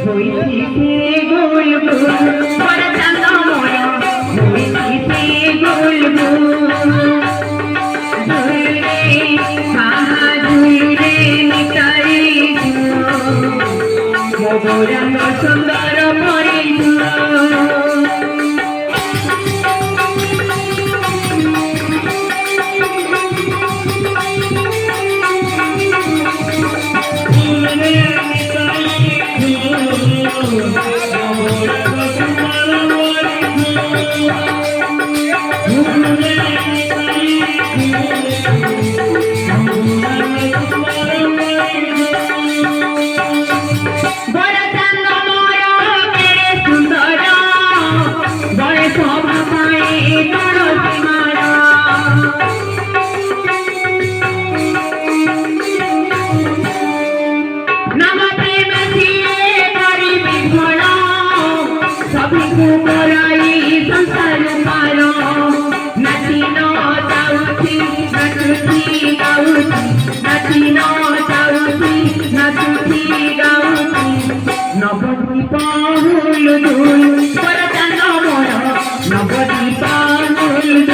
হইছে গোল গোল পরা চাঁদা মোরা হইছে গোল গোল ঝুলরে সাহা ঝুলরে নিতাই মগরঙ্গ সুন্দর পরিচয় संसार मारो नचीनो जाऊची नचुची गाऊची नचीनो जाऊची नचुची गाऊची नवदी पाहुल दुल परचन मोर नवदी पाहुल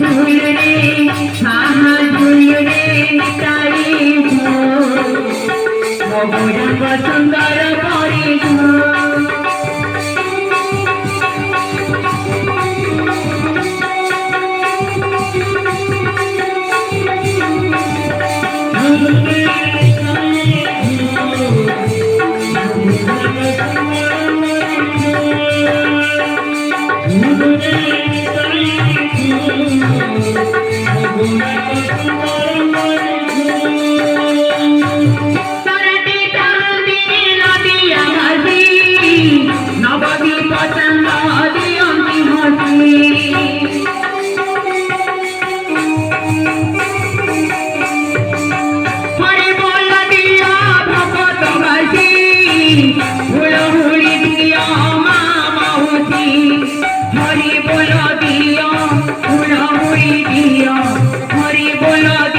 दुल रे हाहा दुल रे निताई मगरंग सुंदर परिचय Thank you.